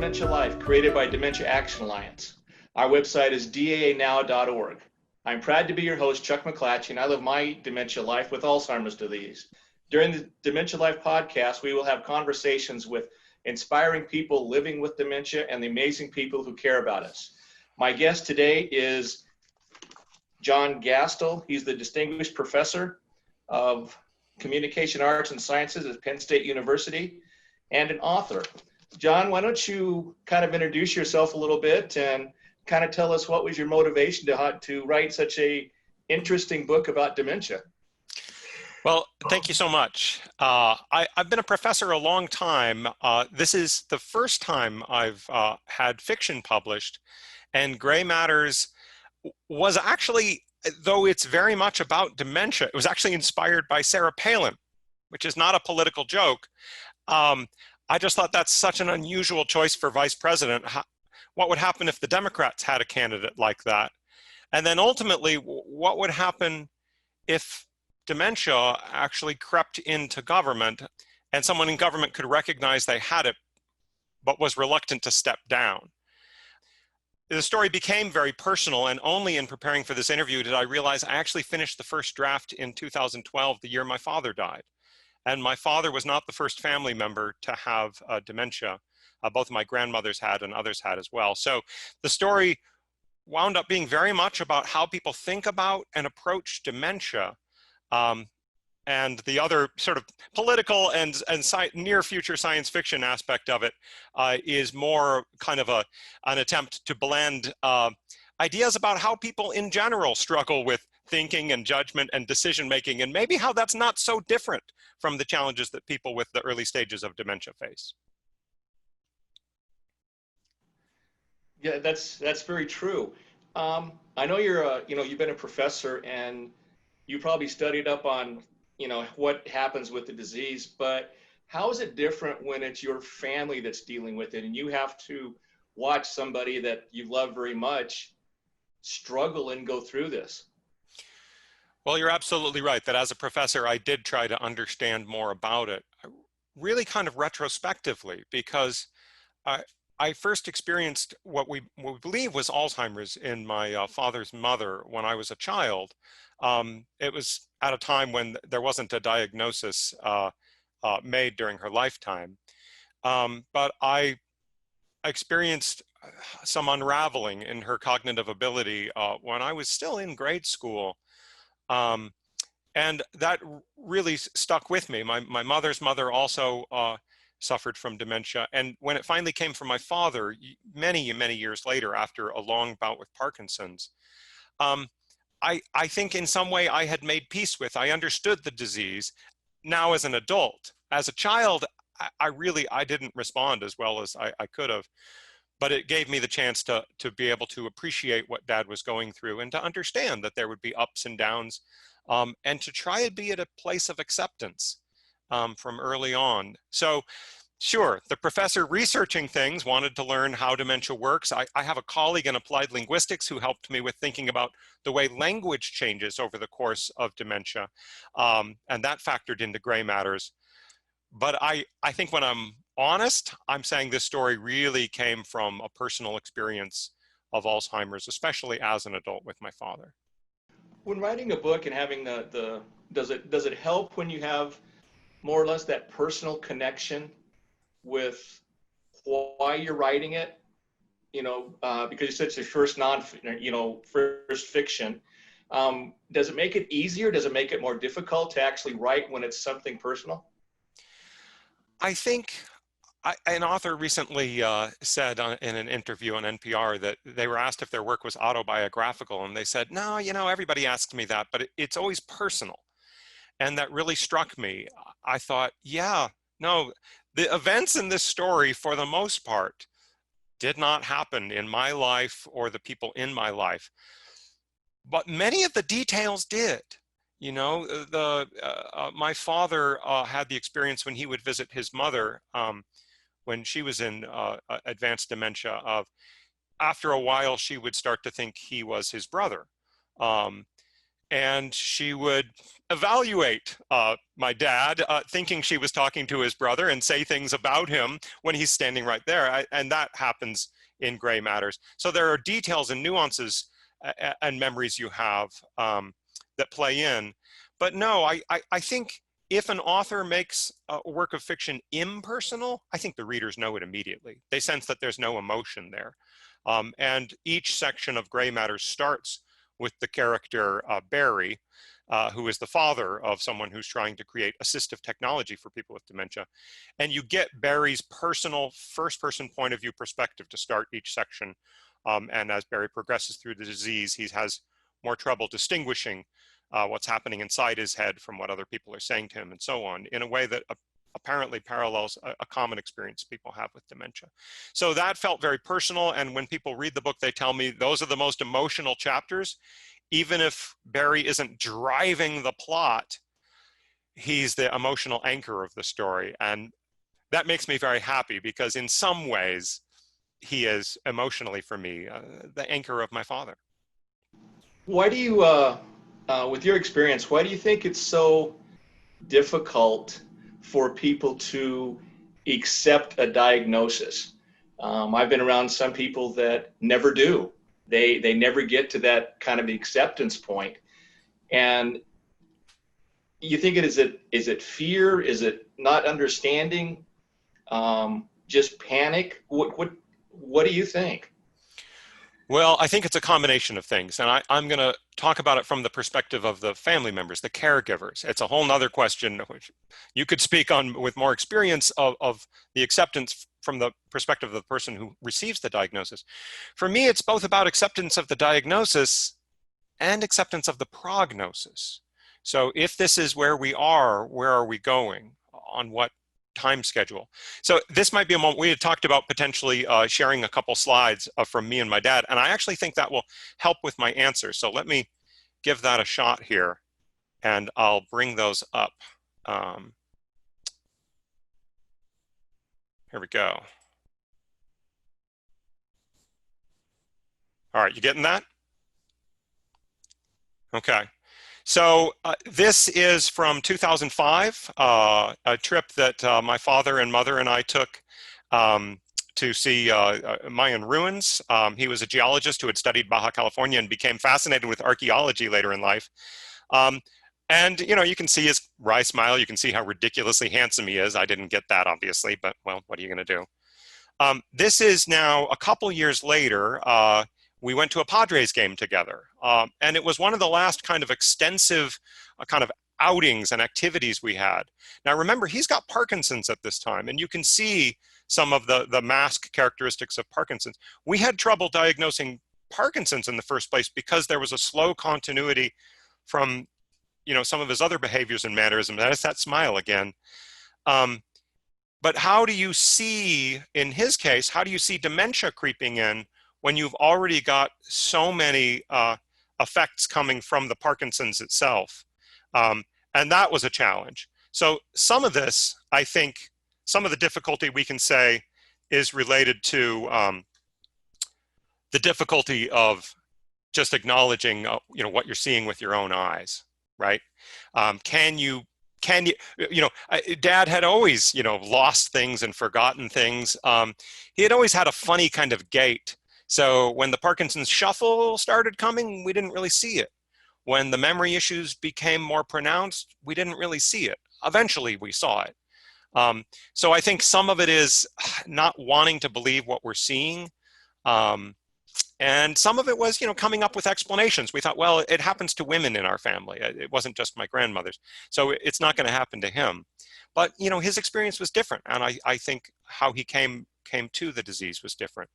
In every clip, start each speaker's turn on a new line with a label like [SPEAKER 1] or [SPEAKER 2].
[SPEAKER 1] Dementia Life, created by Dementia Action Alliance. Our website is daanow.org. I'm proud to be your host, Chuck McClatchy, and I live my dementia life with Alzheimer's disease. During the Dementia Life podcast, we will have conversations with inspiring people living with dementia and the amazing people who care about us. My guest today is John Gastil. He's the Distinguished Professor of Communication Arts and Sciences at Penn State University and an author. John, why don't you kind of introduce yourself a little bit and kind of tell us what was your motivation to write such a interesting book about dementia?
[SPEAKER 2] Well, thank you so much. I've been a professor a long time. This is the first time I've had fiction published, and Gray Matters was actually, though it's very much about dementia, it was actually inspired by Sarah Palin, which is not a political joke. I just thought that's such an unusual choice for vice president. What would happen if the Democrats had a candidate like that? And then ultimately, what would happen if dementia actually crept into government and someone in government could recognize they had it, but was reluctant to step down? The story became very personal, and only in preparing for this interview did I realize I actually finished the first draft in 2012, the year my father died. And my father was not the first family member to have dementia. Both my grandmothers had and others had as well. So the story wound up being very much about how people think about and approach dementia. And the other sort of political and near future science fiction aspect of it is more kind of an attempt to blend ideas about how people in general struggle with thinking and judgment and decision making, and maybe how that's not so different from the challenges that people with the early stages of dementia face.
[SPEAKER 1] Yeah, that's very true. I know you've been a professor and you probably studied up on what happens with the disease, but how is it different when it's your family that's dealing with it and you have to watch somebody that you love very much struggle and go through this?
[SPEAKER 2] Well, you're absolutely right that as a professor, I did try to understand more about it, really kind of retrospectively, because I first experienced what we believe was Alzheimer's in my father's mother when I was a child. It was at a time when there wasn't a diagnosis made during her lifetime. But I experienced some unraveling in her cognitive ability when I was still in grade school. And that really stuck with me. My mother's mother also suffered from dementia. And when it finally came from my father, many, many years later, after a long bout with Parkinson's, I think in some way I had made peace with. I understood the disease now as an adult. As a child, I didn't respond as well as I could have. But it gave me the chance to be able to appreciate what Dad was going through and to understand that there would be ups and downs, and to try and be at a place of acceptance from early on. So sure, the professor researching things wanted to learn how dementia works. I have a colleague in applied linguistics who helped me with thinking about the way language changes over the course of dementia, and that factored into Gray Matters. But I think when I'm honest, I'm saying this story really came from a personal experience of Alzheimer's, especially as an adult with my father.
[SPEAKER 1] When writing a book and having does it help when you have more or less that personal connection with why you're writing it? Because you said it's your first first fiction. Does it make it easier? Does it make it more difficult to actually write when it's something personal?
[SPEAKER 2] I think an author recently said in an interview on NPR that they were asked if their work was autobiographical, and they said, no, everybody asks me that, but it's always personal. And that really struck me. I thought, yeah, no, the events in this story, for the most part, did not happen in my life or the people in my life. But many of the details did. My father had the experience when he would visit his mother when she was in advanced dementia of, after a while, she would start to think he was his brother. and she would evaluate my dad, thinking she was talking to his brother, and say things about him when he's standing right there. And that happens in Gray Matters. So there are details and nuances and memories you have that play in. But no, I think if an author makes a work of fiction impersonal, I think the readers know it immediately. They sense that there's no emotion there. And each section of Gray Matters starts with the character Barry, who is the father of someone who's trying to create assistive technology for people with dementia. And you get Barry's personal first-person point of view perspective to start each section. And as Barry progresses through the disease, he has more trouble distinguishing what's happening inside his head from what other people are saying to him, and so on, in a way that apparently parallels a common experience people have with dementia. So that felt very personal, and when people read the book, they tell me those are the most emotional chapters. Even if Barry isn't driving the plot, he's the emotional anchor of the story, and that makes me very happy, because in some ways, he is emotionally, for me, the anchor of my father.
[SPEAKER 1] Why do you, with your experience, why do you think it's so difficult for people to accept a diagnosis? I've been around some people that never do. They never get to that kind of acceptance point. And you think is it fear? Is it not understanding? Just panic? What do you think?
[SPEAKER 2] Well, I think it's a combination of things, and I'm going to talk about it from the perspective of the family members, the caregivers. It's a whole nother question, which you could speak on with more experience of the acceptance from the perspective of the person who receives the diagnosis. For me, it's both about acceptance of the diagnosis and acceptance of the prognosis. So if this is where we are, where are we going? On what time schedule? So this might be a moment. We had talked about potentially sharing a couple slides from me and my dad, and I actually think that will help with my answer. So let me give that a shot here, and I'll bring those up. Here we go. All right, you getting that? Okay. So this is from 2005, a trip that my father and mother and I took to see Mayan ruins. He was a geologist who had studied Baja California and became fascinated with archaeology later in life. And, you know, you can see his wry smile. You can see how ridiculously handsome he is. I didn't get that, obviously, but, well, what are you going to do? This is now a couple years later. We went to a Padres game together. And it was one of the last kind of extensive kind of outings and activities we had. Now, remember, he's got Parkinson's at this time, and you can see some of the mask characteristics of Parkinson's. We had trouble diagnosing Parkinson's in the first place because there was a slow continuity from, you know, some of his other behaviors and mannerisms. That's that smile again. But how do you see, in his case, how do you see dementia creeping in when you've already got so many effects coming from the Parkinson's itself? And that was a challenge. So some of this, I think, some of the difficulty we can say is related to the difficulty of just acknowledging, you know, what you're seeing with your own eyes, right? Can you, you know, Dad had always, you know, lost things and forgotten things. He had always had a funny kind of gait. So when the Parkinson's shuffle started coming, we didn't really see it. When the memory issues became more pronounced, we didn't really see it. Eventually, we saw it. So I think some of it is not wanting to believe what we're seeing. And some of it was, you know, coming up with explanations. We thought, well, it happens to women in our family. It wasn't just my grandmother's. So it's not going to happen to him. But, you know, his experience was different. And I think how he came to the disease was different.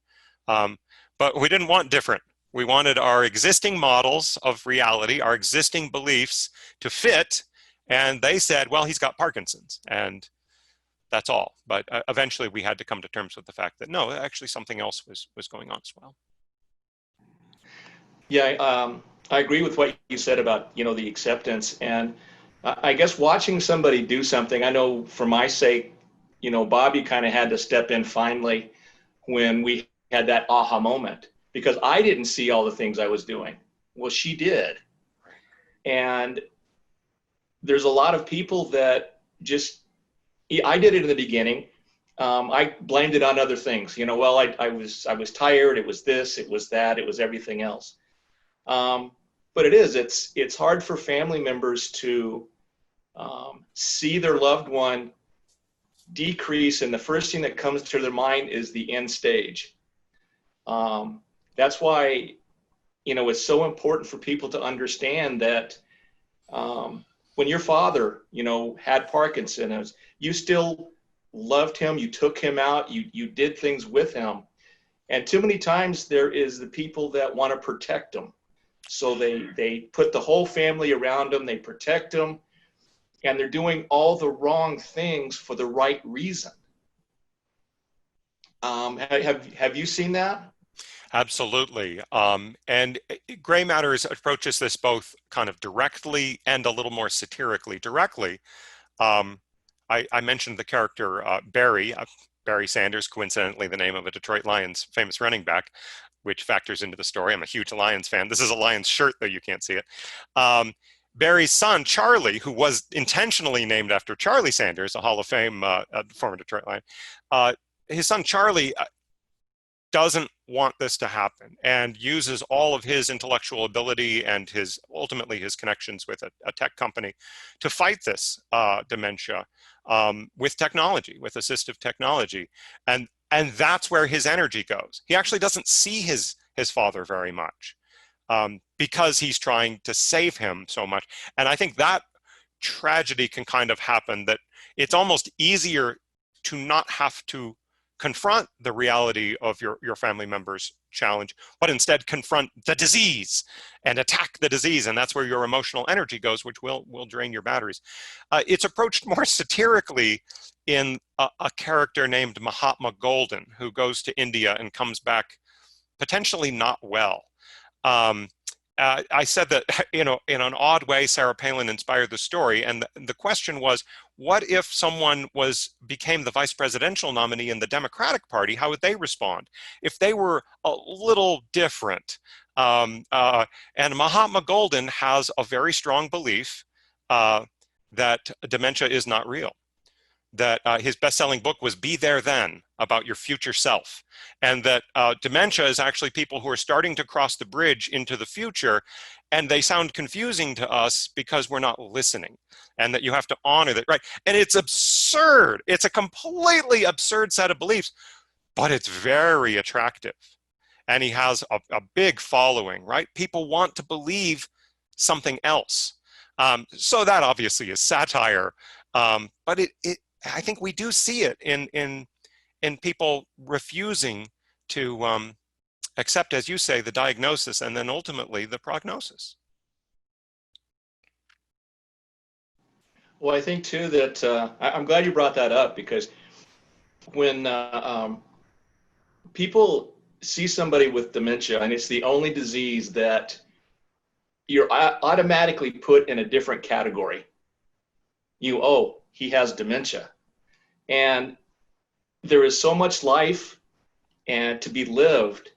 [SPEAKER 2] But we didn't want different. We wanted our existing models of reality, our existing beliefs to fit. And they said, well, he's got Parkinson's. And that's all. But eventually we had to come to terms with the fact that, no, actually something else was going on as well.
[SPEAKER 1] Yeah, I agree with what you said about, you know, the acceptance. And I guess watching somebody do something, I know for my sake, you know, Bobby kind of had to step in finally when we had that aha moment, because I didn't see all the things I was doing. Well, she did. And there's a lot of people that just, I did it in the beginning. I blamed it on other things. Well, I was tired. It was this, it was that, it was everything else. But it's hard for family members to see their loved one decrease, and the first thing that comes to their mind is the end stage. That's why, it's so important for people to understand that when your father, had Parkinson, you still loved him, you took him out, you did things with him. And too many times there is the people that want to protect them. So they put the whole family around them, they protect them, and they're doing all the wrong things for the right reason. Have you seen that?
[SPEAKER 2] Absolutely. And Gray Matters approaches this both kind of directly and a little more satirically. Directly, I mentioned the character Barry Sanders, coincidentally the name of a Detroit Lions famous running back, which factors into the story. I'm a huge Lions fan. This is a Lions shirt, though you can't see it. Barry's son, Charlie, who was intentionally named after Charlie Sanders, a Hall of Fame former Detroit Lion, his son Charlie doesn't want this to happen and uses all of his intellectual ability and ultimately his connections with a tech company to fight this dementia with technology, with assistive technology. And that's where his energy goes. He actually doesn't see his father very much because he's trying to save him so much. And I think that tragedy can kind of happen, that it's almost easier to not have to confront the reality of your family member's challenge, but instead confront the disease and attack the disease. And that's where your emotional energy goes, which will drain your batteries. It's approached more satirically in a character named Mahatma Golden, who goes to India and comes back potentially not well. I said that, in an odd way, Sarah Palin inspired the story. And the question was, what if someone became the vice presidential nominee in the Democratic Party? How would they respond if they were a little different? And Mahatma Golden has a very strong belief that dementia is not real. That his best-selling book was Be There Then, about your future self. And that dementia is actually people who are starting to cross the bridge into the future, and they sound confusing to us because we're not listening, and that you have to honor that, right? And it's absurd. It's a completely absurd set of beliefs, but it's very attractive. And he has a big following, right? People want to believe something else. So that obviously is satire, but I think we do see it in people refusing to accept, as you say, the diagnosis and then ultimately the prognosis.
[SPEAKER 1] Well, I think too that I'm glad you brought that up, because when people see somebody with dementia, and it's the only disease that you're automatically put in a different category. He has dementia. And there is so much life and to be lived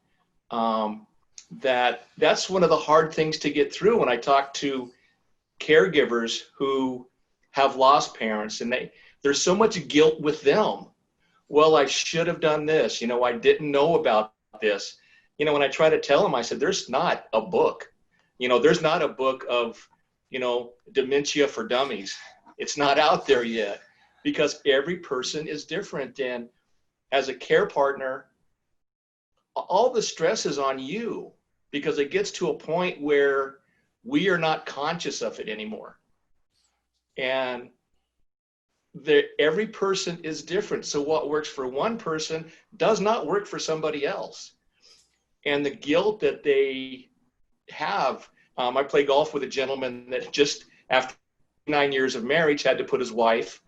[SPEAKER 1] that's one of the hard things to get through. When I talk to caregivers who have lost parents, and there's so much guilt with them. Well, I should have done this. I didn't know about this. When I try to tell them, I said, there's not a book. There's not a book of, dementia for dummies. It's not out there yet, because every person is different. And as a care partner, all the stress is on you, because it gets to a point where we are not conscious of it anymore. And every person is different. So what works for one person does not work for somebody else. And the guilt that they have, I play golf with a gentleman that just after 9 years of marriage had to put his wife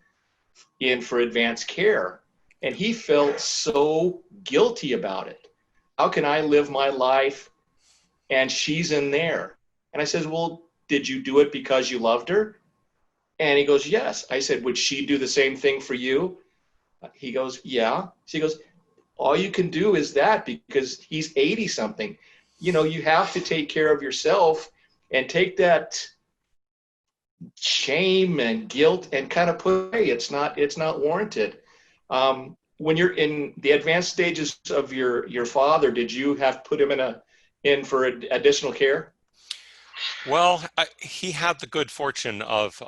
[SPEAKER 1] in for advanced care. And he felt so guilty about it. How can I live my life and she's in there? And I said, well, did you do it because you loved her? And he goes, yes. I said, would she do the same thing for you? He goes, yeah. She goes, all you can do is that, because he's 80 something. You have to take care of yourself and take that shame and guilt and kind of put, hey, it's not warranted. When you're in the advanced stages of your father, did you have put him in for additional care?
[SPEAKER 2] Well, he had the good fortune of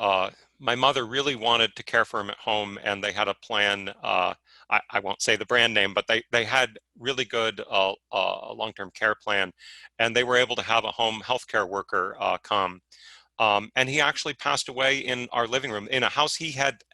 [SPEAKER 2] my mother really wanted to care for him at home, and they had a plan. I won't say the brand name, but they had really good long-term care plan, and they were able to have a home healthcare worker come. And he actually passed away in our living room in a house he had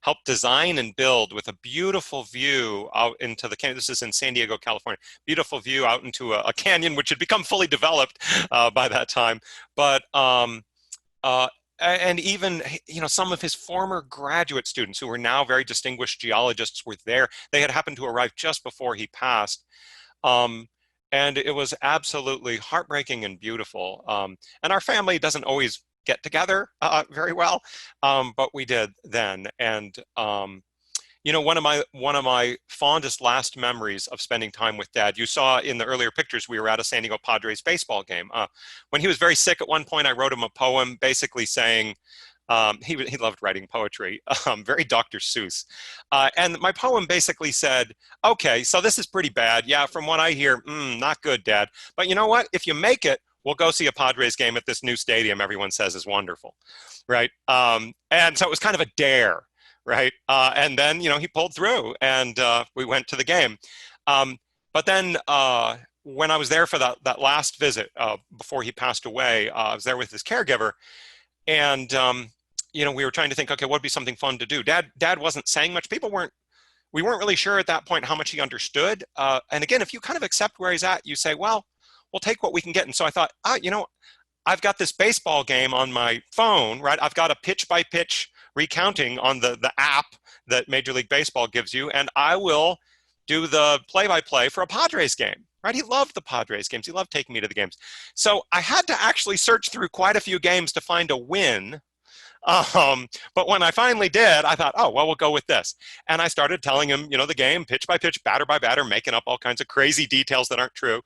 [SPEAKER 2] helped design and build with a beautiful view out into the canyon. This is in San Diego, California. Beautiful view out into a canyon, which had become fully developed by that time. But uh, and even, you know, some of his former graduate students who were now very distinguished geologists were there. They had happened to arrive just before he passed. Um, and it was absolutely heartbreaking and beautiful. And our family doesn't always get together very well, but we did then. And you know, one of my fondest last memories of spending time with Dad. You saw in the earlier pictures we were at a San Diego Padres baseball game. When he was very sick at one point, I wrote him a poem, basically saying. He loved writing poetry, very Dr. Seuss. And my poem basically said, okay, so this is pretty bad. Yeah, from what I hear, not good, Dad. But you know what? If you make it, we'll go see a Padres game at this new stadium everyone says is wonderful, right? And so it was kind of a dare, right? And then, you know, he pulled through and we went to the game. But then when I was there for that last visit before he passed away, I was there with his caregiver. And you know, we were trying to think, okay, what would be something fun to do? Dad wasn't saying much. We weren't really sure at that point how much he understood. And again, if you kind of accept where he's at, you say, well, we'll take what we can get. And so I thought, you know, I've got this baseball game on my phone, right? I've got a pitch by pitch recounting on the app that Major League Baseball gives you, and I will do the play-by-play for a Padres game, right? He loved the Padres games. He loved taking me to the games. So I had to actually search through quite a few games to find a win. But when I finally did, I thought, oh, well, we'll go with this. And I started telling him, you know, the game, pitch by pitch, batter by batter, making up all kinds of crazy details that aren't true.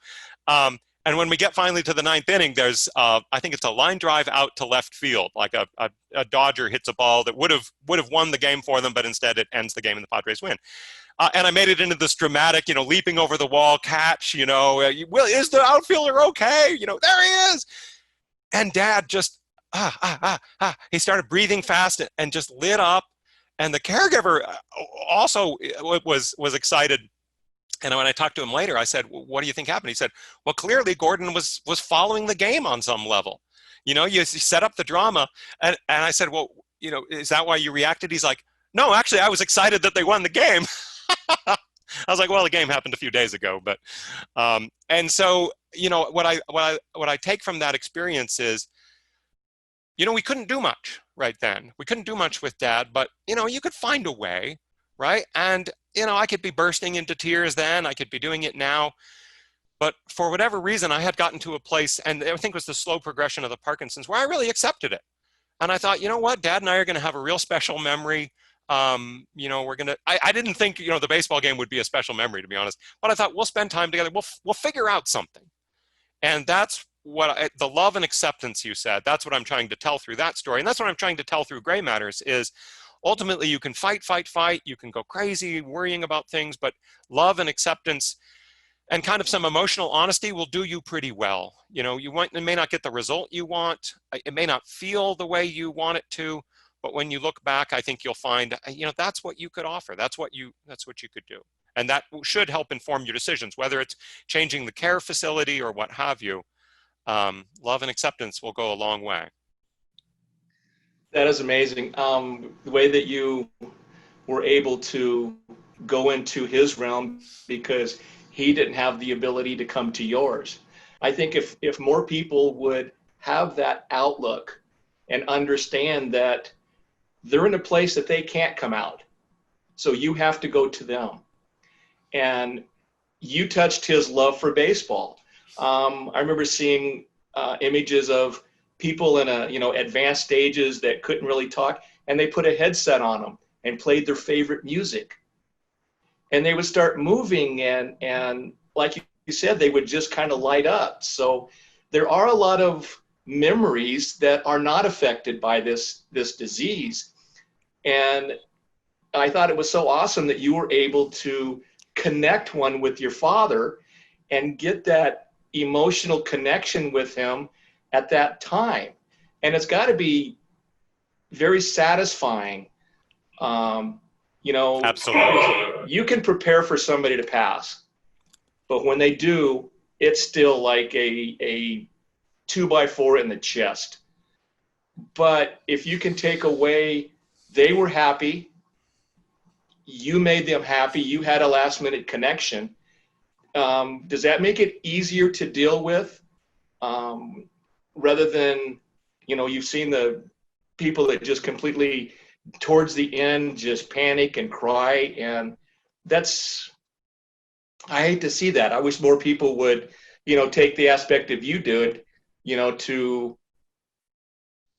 [SPEAKER 2] And when we get finally to the ninth inning, there's, I think it's a line drive out to left field, like a Dodger hits a ball that would have won the game for them, but instead it ends the game and the Padres win. And I made it into this dramatic, you know, leaping over the wall catch, you know, well, is the outfielder okay? You know, there he is. And Dad just, he started breathing fast and just lit up. And the caregiver also was excited. And when I talked to him later, I said, well, what do you think happened? He said, well, clearly Gordon was following the game on some level. You know, you set up the drama. And I said, well, you know, is that why you reacted? He's like, no, actually, I was excited that they won the game. I was like, well, the game happened a few days ago, but, and so, you know, what I take from that experience is, you know, we couldn't do much right then. We couldn't do much with Dad, but, you know, you could find a way, right? And, you know, I could be bursting into tears then, I could be doing it now, but for whatever reason, I had gotten to a place, and I think it was the slow progression of the Parkinson's, where I really accepted it. And I thought, you know what, Dad and I are going to have a real special memory. You know, we're going to, I didn't think, you know, the baseball game would be a special memory, to be honest, but I thought we'll spend time together. We'll figure out something. And that's what the love and acceptance you said, that's what I'm trying to tell through that story. And that's what I'm trying to tell through Gray Matters is ultimately you can fight. You can go crazy worrying about things, but love and acceptance and kind of some emotional honesty will do you pretty well. You know, it may not get the result you want. It may not feel the way you want it to, but when you look back, I think you'll find, you know, that's what you could offer. That's what you could do. And that should help inform your decisions, whether it's changing the care facility or what have you. Love and acceptance will go a long way.
[SPEAKER 1] That is amazing. The way that you were able to go into his realm because he didn't have the ability to come to yours. I think if more people would have that outlook and understand that they're in a place that they can't come out, so you have to go to them. And you touched his love for baseball. I remember seeing images of people in advanced stages that couldn't really talk, and they put a headset on them and played their favorite music. And they would start moving, and like you said, they would just kind of light up. So there are a lot of memories that are not affected by this disease. And I thought it was so awesome that you were able to connect one with your father and get that emotional connection with him at that time. And it's got to be very satisfying. You know,
[SPEAKER 2] Absolutely.
[SPEAKER 1] you can prepare for somebody to pass, but when they do, it's still like a 2x4 in the chest. But if you can take away, they were happy, you made them happy, you had a last minute connection, does that make it easier to deal with, rather than, you know, you've seen the people that just completely towards the end just panic and cry, and that's, I hate to see that. I wish more people would, you know, take the aspect of you do it, you know, to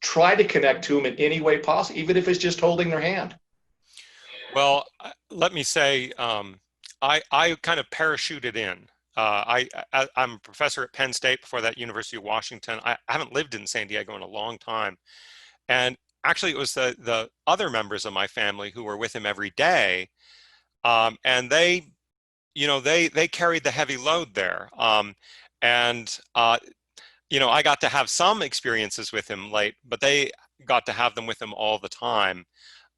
[SPEAKER 1] try to connect to them in any way possible, even if it's just holding their hand.
[SPEAKER 2] Well, let me say, I kind of parachuted in. I'm a professor at Penn State, before that University of Washington. I haven't lived in San Diego in a long time. And actually, it was the other members of my family who were with him every day. And they, you know, they carried the heavy load there. And, you know, I got to have some experiences with him late, but they got to have them with him all the time.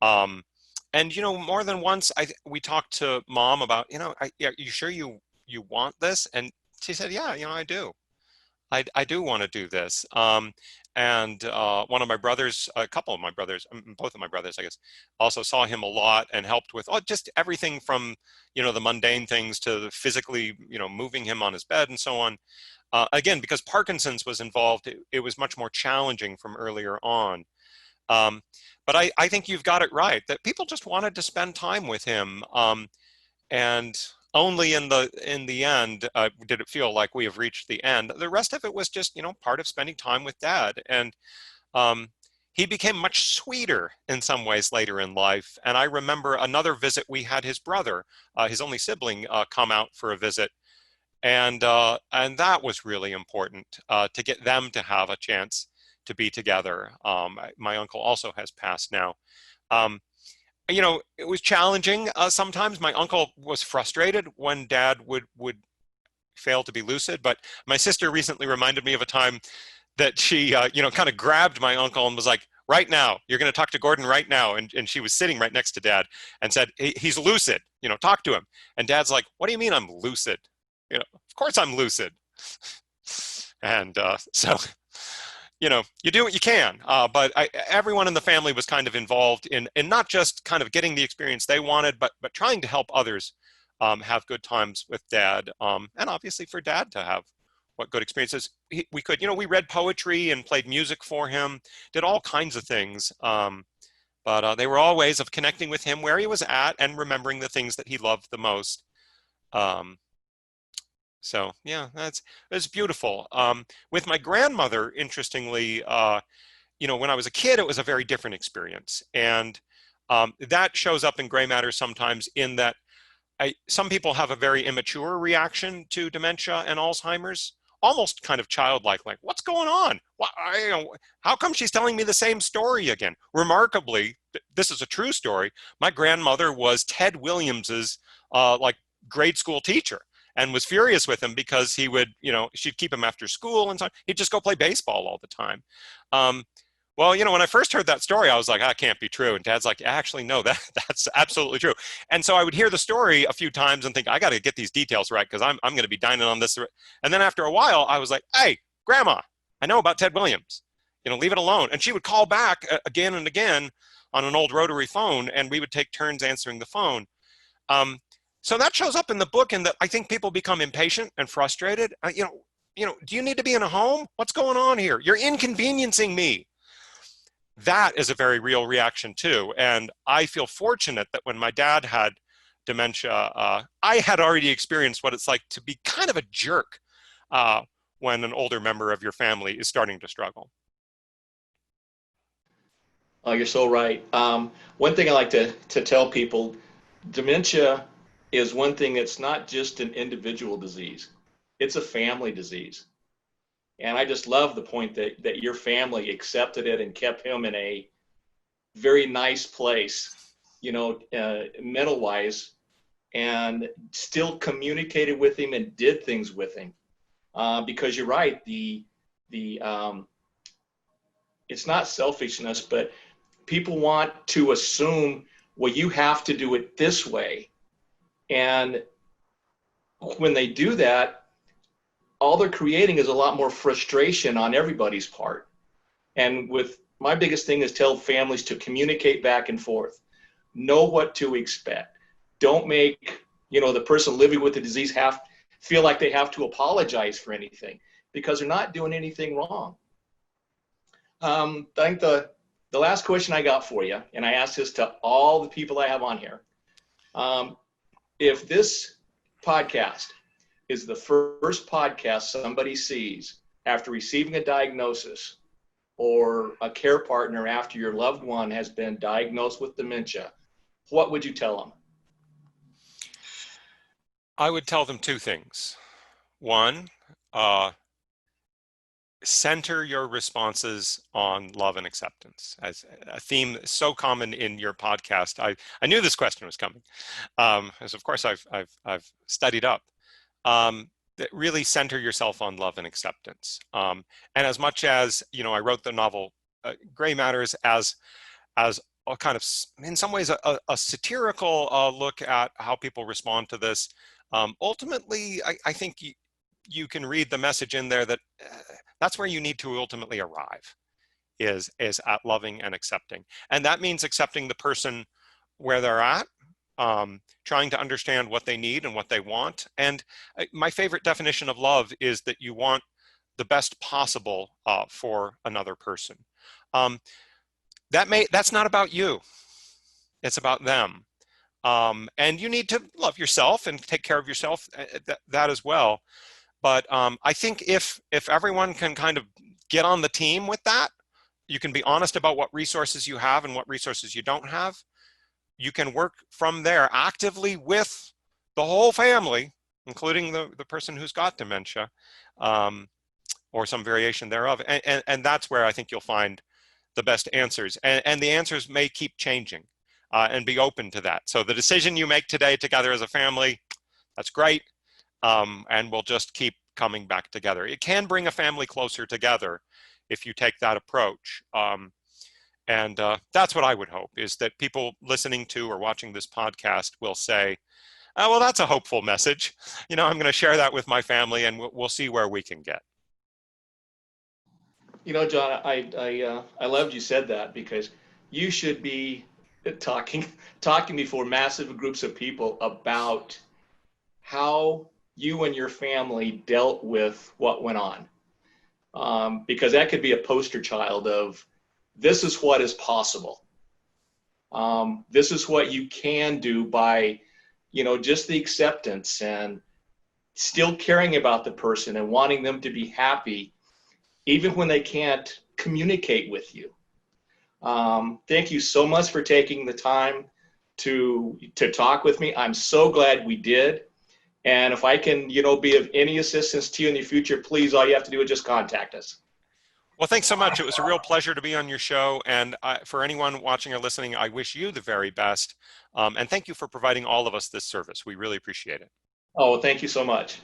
[SPEAKER 2] Um, and, you know, more than once, we talked to mom about, you know, yeah, you sure you want this? And she said, yeah, you know, I do. I do want to do this. And one of my brothers, a couple of my brothers, both of my brothers, I guess, also saw him a lot and helped with just everything from, you know, the mundane things to the physically, you know, moving him on his bed and so on. Again, because Parkinson's was involved, it was much more challenging from earlier on. But I think you've got it right, that people just wanted to spend time with him. And only in the end did it feel like we have reached the end. The rest of it was just, you know, part of spending time with Dad. And he became much sweeter in some ways later in life. And I remember another visit, we had his brother, his only sibling, come out for a visit. And that was really important, to get them to have a chance to be together. My uncle also has passed now. You know, it was challenging sometimes. My uncle was frustrated when Dad would fail to be lucid, but my sister recently reminded me of a time that she, you know, kind of grabbed my uncle and was like, right now, you're going to talk to Gordon right now. And she was sitting right next to Dad and said, he's lucid, you know, talk to him. And Dad's like, what do you mean I'm lucid? You know, of course I'm lucid. And so, you know, you do what you can, but everyone in the family was kind of involved in not just kind of getting the experience they wanted, but trying to help others have good times with Dad, and obviously for Dad to have what good experiences we could. You know, we read poetry and played music for him, did all kinds of things, but they were all ways of connecting with him where he was at and remembering the things that he loved the most. So yeah, that's beautiful. With my grandmother, interestingly, you know, when I was a kid, it was a very different experience, and that shows up in gray matter sometimes in that some people have a very immature reaction to dementia and Alzheimer's, almost kind of childlike, like, what's going on? You know, how come she's telling me the same story again? Remarkably, this is a true story. My grandmother was Ted Williams's like grade school teacher, and was furious with him because he would, you know, she'd keep him after school and so on. He'd just go play baseball all the time. Well, you know, when I first heard that story, I was like, that can't be true. And Dad's like, actually, no, that's absolutely true. And so I would hear the story a few times and think, I got to get these details right, because I'm going to be dining on this. And then after a while, I was like, hey, Grandma, I know about Ted Williams. You know, leave it alone. And she would call back again and again on an old rotary phone, and we would take turns answering the phone. So that shows up in the book, in that I think people become impatient and frustrated. You know, do you need to be in a home? What's going on here? You're inconveniencing me. That is a very real reaction too. And I feel fortunate that when my dad had dementia, I had already experienced what it's like to be kind of a jerk when an older member of your family is starting to struggle.
[SPEAKER 1] Oh, you're so right. One thing I like to tell people, dementia is one thing that's not just an individual disease. It's a family disease. And I just love the point that your family accepted it and kept him in a very nice place, mental wise, and still communicated with him and did things with him. Because you're right, it's not selfishness, but people want to assume, well, you have to do it this way. And when they do that, all they're creating is a lot more frustration on everybody's part. And my biggest thing is tell families to communicate back and forth. Know what to expect. Don't make, the person living with the disease feel like they have to apologize for anything, because they're not doing anything wrong. I think the last question I got for you, and I asked this to all the people I have on here. If this podcast is the first podcast somebody sees after receiving a diagnosis, or a care partner after your loved one has been diagnosed with dementia, what would you tell them?
[SPEAKER 2] I would tell them two things. One, center your responses on love and acceptance, as a theme so common in your podcast. I knew this question was coming, as of course I've studied up. That really center yourself on love and acceptance. And as much as, I wrote the novel Gray Matters as a kind of, in some ways, a satirical look at how people respond to this, ultimately, I think you can read the message in there that that's where you need to ultimately arrive, is at loving and accepting. And that means accepting the person where they're at, trying to understand what they need and what they want. And my favorite definition of love is that you want the best possible for another person. That's not about you. It's about them. And you need to love yourself and take care of yourself, that as well. But I think if everyone can kind of get on the team with that, you can be honest about what resources you have and what resources you don't have. You can work from there actively with the whole family, including the person who's got dementia, or some variation thereof. And that's where I think you'll find the best answers. And the answers may keep changing, and be open to that. So the decision you make today together as a family, that's great. And we'll just keep coming back together. It can bring a family closer together if you take that approach. And that's what I would hope, is that people listening to or watching this podcast will say, oh, well, that's a hopeful message. I'm going to share that with my family, and we'll see where we can get.
[SPEAKER 1] John, I loved you said that, because you should be talking before massive groups of people about how you and your family dealt with what went on. Because that could be a poster child of, this is what is possible. This is what you can do by, just the acceptance and still caring about the person and wanting them to be happy, even when they can't communicate with you. Thank you so much for taking the time to talk with me. I'm so glad we did. And if I can, be of any assistance to you in the future, please, all you have to do is just contact us.
[SPEAKER 2] Well, thanks so much. It was a real pleasure to be on your show. And for anyone watching or listening, I wish you the very best. And thank you for providing all of us this service. We really appreciate it.
[SPEAKER 1] Oh, thank you so much.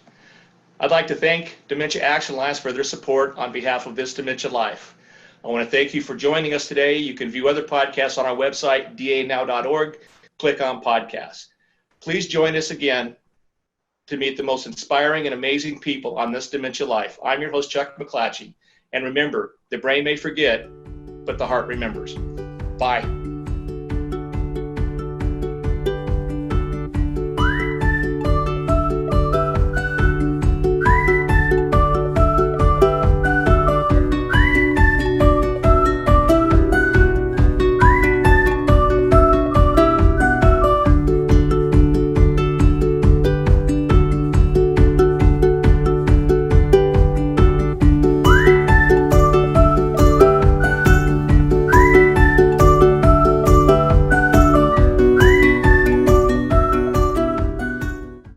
[SPEAKER 1] I'd like to thank Dementia Action Alliance for their support on behalf of This Dementia Life. I want to thank you for joining us today. You can view other podcasts on our website, danow.org. Click on podcasts. Please join us again to meet the most inspiring and amazing people on This Dementia Life. I'm your host, Chuck McClatchy. And remember, the brain may forget, but the heart remembers. Bye.